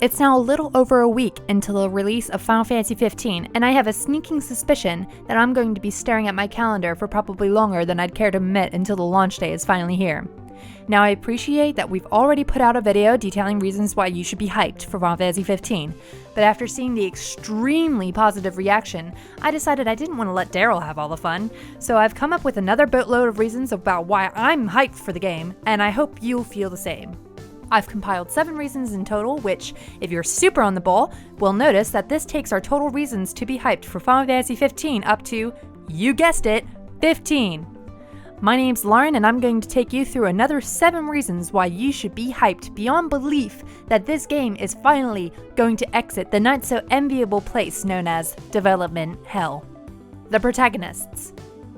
It's now a little over a week until the release of Final Fantasy XV, and I have a sneaking suspicion that I'm going to be staring at my calendar for probably longer than I'd care to admit until the launch day is finally here. Now, I appreciate that we've already put out a video detailing reasons why you should be hyped for Final Fantasy XV, but after seeing the extremely positive reaction, I decided I didn't want to let Darryl have all the fun, so I've come up with another boatload of reasons about why I'm hyped for the game, and I hope you'll feel the same. I've compiled 7 reasons in total, which, if you're super on the ball, will notice that this takes our total reasons to be hyped for Final Fantasy XV up to, you guessed it, 15. My name's Lauren, and I'm going to take you through another 7 reasons why you should be hyped beyond belief that this game is finally going to exit the not so enviable place known as development hell. The Protagonists.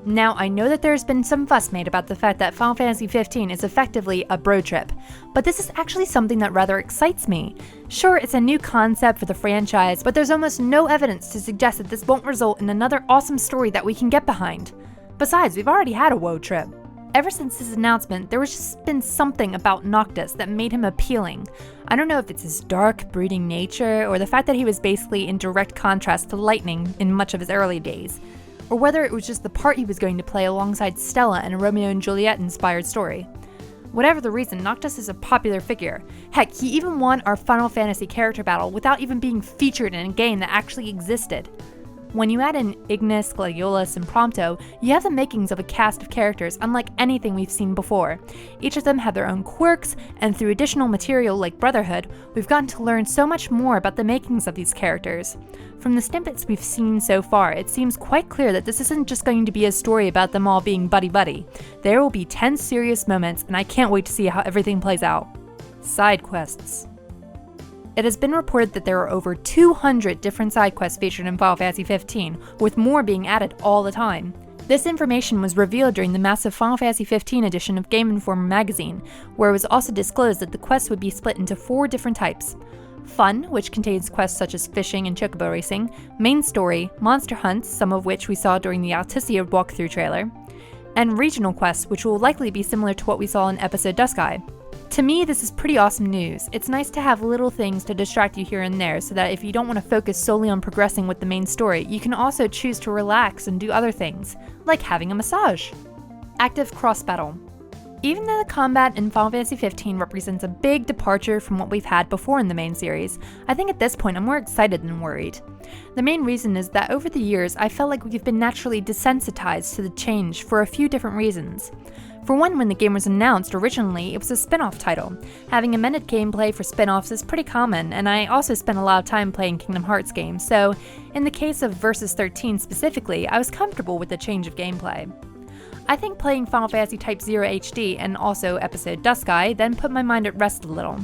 Now, I know that there's been some fuss made about the fact that Final Fantasy XV is effectively a bro trip, but this is actually something that rather excites me. Sure, it's a new concept for the franchise, but there's almost no evidence to suggest that this won't result in another awesome story that we can get behind. Besides, we've already had a WoW trip. Ever since his announcement, there was just been something about Noctis that made him appealing. I don't know if it's his dark, brooding nature, or the fact that he was basically in direct contrast to Lightning in much of his early days, or whether it was just the part he was going to play alongside Stella in a Romeo and Juliet inspired story. Whatever the reason, Noctis is a popular figure. Heck, he even won our Final Fantasy character battle without even being featured in a game that actually existed. When you add in Ignis, Gladiolus, and Prompto, you have the makings of a cast of characters unlike anything we've seen before. Each of them have their own quirks, and through additional material like Brotherhood, we've gotten to learn so much more about the makings of these characters. From the snippets we've seen so far, it seems quite clear that this isn't just going to be a story about them all being buddy-buddy. There will be 10 serious moments, and I can't wait to see how everything plays out. Side quests. It has been reported that there are over 200 different side quests featured in Final Fantasy XV, with more being added all the time. This information was revealed during the massive Final Fantasy XV edition of Game Informer magazine, where it was also disclosed that the quests would be split into 4 different types. Fun, which contains quests such as fishing and chocobo racing, main story, monster hunts, some of which we saw during the Alticia walkthrough trailer, and regional quests, which will likely be similar to what we saw in episode Dusky. To me, this is pretty awesome news. It's nice to have little things to distract you here and there, so that if you don't want to focus solely on progressing with the main story, you can also choose to relax and do other things, like having a massage. Active cross-battle. Even though the combat in Final Fantasy XV represents a big departure from what we've had before in the main series, I think at this point I'm more excited than worried. The main reason is that over the years, I felt like we've been naturally desensitized to the change for a few different reasons. For one, when the game was announced originally, it was a spin-off title. Having amended gameplay for spin-offs is pretty common, and I also spent a lot of time playing Kingdom Hearts games, so in the case of Versus 13 specifically, I was comfortable with the change of gameplay. I think playing Final Fantasy Type 0 HD and also Episode Dusky then put my mind at rest a little.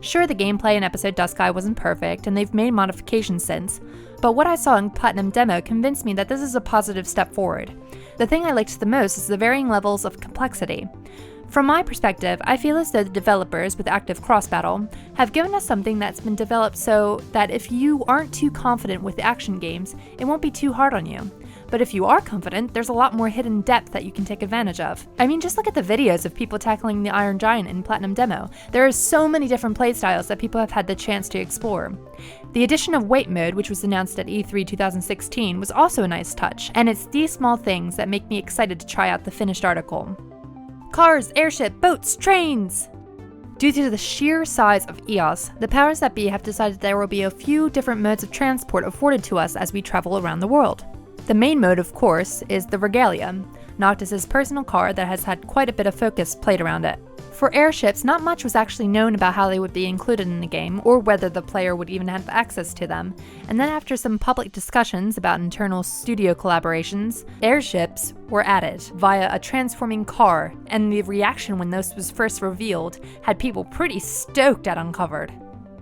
Sure, the gameplay in Episode Dusky wasn't perfect, and they've made modifications since, but what I saw in Platinum Demo convinced me that this is a positive step forward. The thing I liked the most is the varying levels of complexity. From my perspective, I feel as though the developers with Active Cross Battle have given us something that's been developed so that if you aren't too confident with action games, it won't be too hard on you. But if you are confident, there's a lot more hidden depth that you can take advantage of. I mean, just look at the videos of people tackling the Iron Giant in Platinum Demo. There are so many different playstyles that people have had the chance to explore. The addition of Wait Mode, which was announced at E3 2016, was also a nice touch, and it's these small things that make me excited to try out the finished article. Cars, airship, boats, trains! Due to the sheer size of Eos, the powers that be have decided there will be a few different modes of transport afforded to us as we travel around the world. The main mode, of course, is the regalia, Noctis' personal car that has had quite a bit of focus played around it. For airships, not much was actually known about how they would be included in the game, or whether the player would even have access to them, and then after some public discussions about internal studio collaborations, airships were added via a transforming car, and the reaction when this was first revealed had people pretty stoked at Uncovered.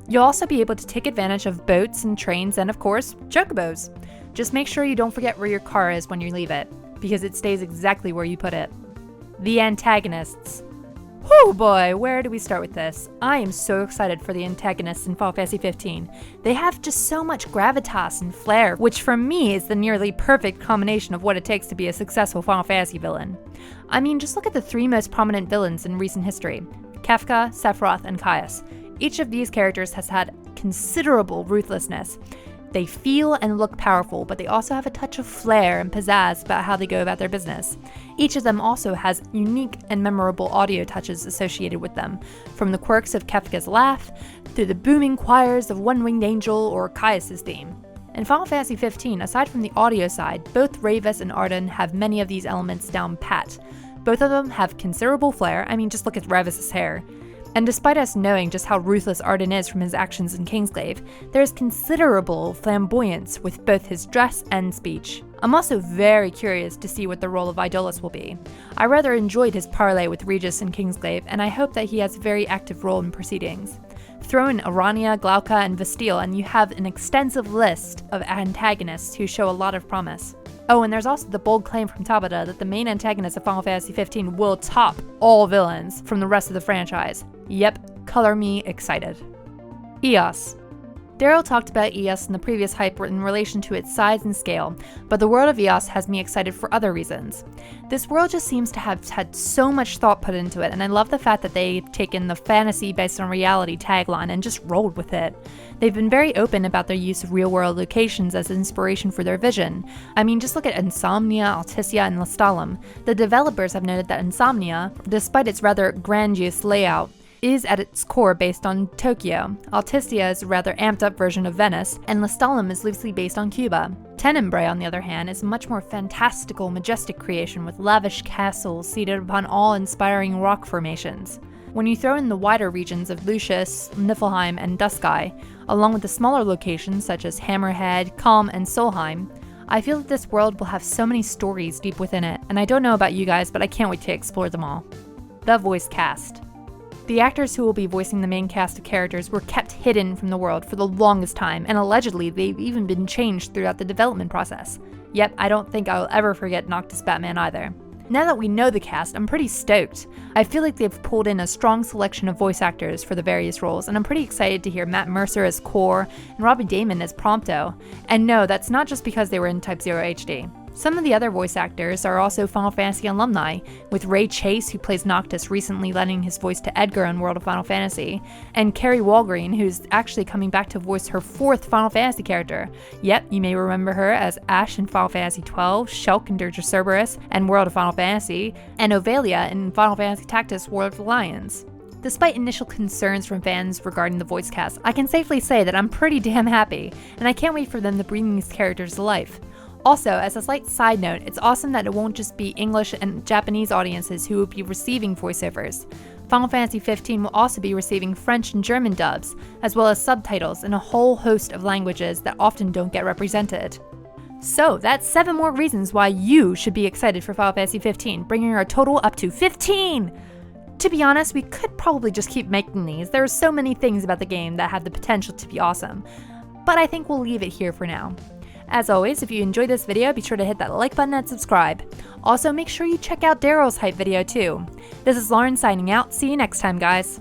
You'll also be able to take advantage of boats and trains and, of course, chocobos. Just make sure you don't forget where your car is when you leave it, because it stays exactly where you put it. The Antagonists. Oh boy, where do we start with this? I am so excited for the antagonists in Final Fantasy XV. They have just so much gravitas and flair, which for me is the nearly perfect combination of what it takes to be a successful Final Fantasy villain. I mean, just look at the 3 most prominent villains in recent history: Kefa, Sephiroth, and Caius. Each of these characters has had considerable ruthlessness. They feel and look powerful, but they also have a touch of flair and pizzazz about how they go about their business. Each of them also has unique and memorable audio touches associated with them, from the quirks of Kefka's laugh, through the booming choirs of One-Winged Angel or Caius' theme. In Final Fantasy XV, aside from the audio side, both Ravus and Ardyn have many of these elements down pat. Both of them have considerable flair. I mean, just look at Ravus' hair. And despite us knowing just how ruthless Ardyn is from his actions in Kingsglaive, there is considerable flamboyance with both his dress and speech. I'm also very curious to see what the role of Iedolas will be. I rather enjoyed his parley with Regis in Kingsglaive, and I hope that he has a very active role in proceedings. Throw in Aranea, Glauca, and Vestael, and you have an extensive list of antagonists who show a lot of promise. Oh, and there's also the bold claim from Tabata that the main antagonist of Final Fantasy XV will top all villains from the rest of the franchise. Yep, color me excited. Eos. Darryl talked about Eos in the previous hype in relation to its size and scale, but the World of Eos has me excited for other reasons. This world just seems to have had so much thought put into it, and I love the fact that they've taken the fantasy based on reality tagline and just rolled with it. They've been very open about their use of real-world locations as inspiration for their vision. I mean, just look at Insomnia, Altissia, and Lestalem. The developers have noted that Insomnia, despite its rather grandiose layout, is at its core based on Tokyo. Altissia is a rather amped up version of Venice, and Lestalem is loosely based on Cuba. Tenebrae, on the other hand, is a much more fantastical, majestic creation with lavish castles seated upon awe-inspiring rock formations. When you throw in the wider regions of Lucius, Niflheim, and Duskai, along with the smaller locations such as Hammerhead, Kalm, and Solheim, I feel that this world will have so many stories deep within it, and I don't know about you guys, but I can't wait to explore them all. The voice cast. The actors who will be voicing the main cast of characters were kept hidden from the world for the longest time, and allegedly they've even been changed throughout the development process. Yep, I don't think I'll ever forget Noctis Batman either. Now that we know the cast, I'm pretty stoked. I feel like they've pulled in a strong selection of voice actors for the various roles, and I'm pretty excited to hear Matt Mercer as Core and Robbie Damon as Prompto. And no, that's not just because they were in Type 0 HD. Some of the other voice actors are also Final Fantasy alumni, with Ray Chase, who plays Noctis, recently lending his voice to Edgar in World of Final Fantasy, and Carrie Walgreen, who's actually coming back to voice her 4th Final Fantasy character. Yep, you may remember her as Ashe in Final Fantasy XII, Shulk in Dirge of Cerberus and World of Final Fantasy, and Ovalia in Final Fantasy Tactics War of the Lions. Despite initial concerns from fans regarding the voice cast, I can safely say that I'm pretty damn happy, and I can't wait for them to bring these characters to life. Also, as a slight side note, it's awesome that it won't just be English and Japanese audiences who will be receiving voiceovers. Final Fantasy XV will also be receiving French and German dubs, as well as subtitles in a whole host of languages that often don't get represented. So, that's 7 more reasons why you should be excited for Final Fantasy XV, bringing our total up to 15! To be honest, we could probably just keep making these. There are so many things about the game that have the potential to be awesome, but I think we'll leave it here for now. As always, if you enjoyed this video, be sure to hit that like button and subscribe. Also, make sure you check out Darryl's hype video too. This is Lauren signing out. See you next time, guys.